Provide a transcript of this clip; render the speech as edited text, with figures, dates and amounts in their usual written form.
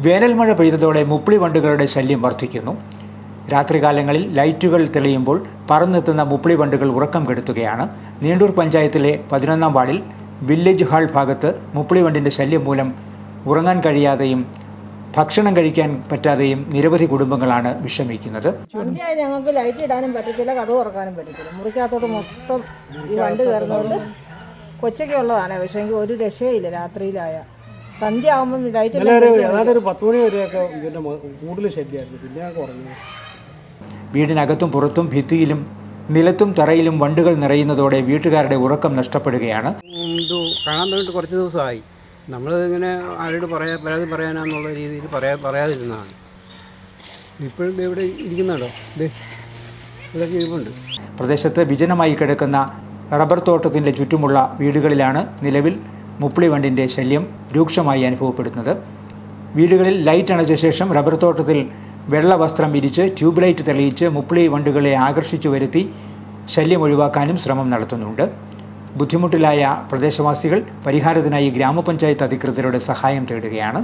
വേനൽ മഴ പെയ്തതോടെ മുപ്പിളി വണ്ടുകളുടെ ശല്യം വർദ്ധിക്കുന്നു. രാത്രികാലങ്ങളിൽ ലൈറ്റുകൾ തെളിയുമ്പോൾ പറന്നെത്തുന്ന മുപ്പിളി വണ്ടുകൾ ഉറക്കം കെടുത്തുകയാണ്. നീണ്ടൂർ പഞ്ചായത്തിലെ 11-ാം വാർഡിൽ വില്ലേജ് ഹാൾ ഭാഗത്ത് മുപ്പിളി വണ്ടിൻ്റെ ശല്യം മൂലം ഉറങ്ങാൻ കഴിയാതെയും ഭക്ഷണം കഴിക്കാൻ പറ്റാതെയും നിരവധി കുടുംബങ്ങളാണ് വിഷമിക്കുന്നത്. ഞങ്ങൾക്ക് ലൈറ്റ് ഇടാനും പറ്റത്തില്ല, കഥ തുറക്കാനും പറ്റത്തില്ല. മുറിക്കകത്തോട്ട് മൊത്തം ഈ വണ്ട് കയറുന്നതുകൊണ്ട് കൊച്ചൊക്കെ ഉള്ളതാണ്. പക്ഷേ എങ്കിൽ ഒരു രക്ഷയില്ല. രാത്രിയിലായ സന്ധ്യ ആകുമ്പം ലൈറ്റ് ഒരു 10 മണി വരെയൊക്കെ ഇതിൻ്റെ കൂടുതൽ ശല്യമായിരുന്നു. പിന്നെ കുറഞ്ഞു. വീടിനകത്തും പുറത്തും ഭിത്തിയിലും നിലത്തും തറയിലും വണ്ടുകൾ നിറയുന്നതോടെ വീട്ടുകാരുടെ ഉറക്കം നഷ്ടപ്പെടുകയാണ്. ഇത് കാണാൻ വേണ്ടി കുറച്ച് ദിവസമായി. നമ്മൾ ഇങ്ങനെ ആരോട് പരാതി പറയാനാന്നുള്ള രീതിയിൽ പറയാതിരുന്നതാണ്. ഇപ്പോഴും ഇവിടെ ഇരിക്കുന്നുണ്ടോ? ഇതൊക്കെ ഇരിപ്പുണ്ട്. പ്രദേശത്ത് വിജനമായി കിടക്കുന്ന റബ്ബർ തോട്ടത്തിൻ്റെ ചുറ്റുമുള്ള വീടുകളിലാണ് നിലവിൽ മുപ്പിളി വണ്ടിൻ്റെ ശല്യം രൂക്ഷമായി അനുഭവപ്പെടുന്നത്. വീടുകളിൽ ലൈറ്റ് അണച്ച ശേഷം റബ്ബർ തോട്ടത്തിൽ വെള്ള വസ്ത്രം വിരിച്ച് ട്യൂബ് ലൈറ്റ് തെളിയിച്ച് മുപ്പിളി വണ്ടുകളെ ആകർഷിച്ചു വരുത്തി ശല്യം ഒഴിവാക്കാനും ശ്രമം നടത്തുന്നുണ്ട്. ബുദ്ധിമുട്ടിലായ പ്രദേശവാസികൾ പരിഹാരത്തിനായി ഗ്രാമപഞ്ചായത്ത് അധികൃതരുടെ സഹായം തേടുകയാണ്.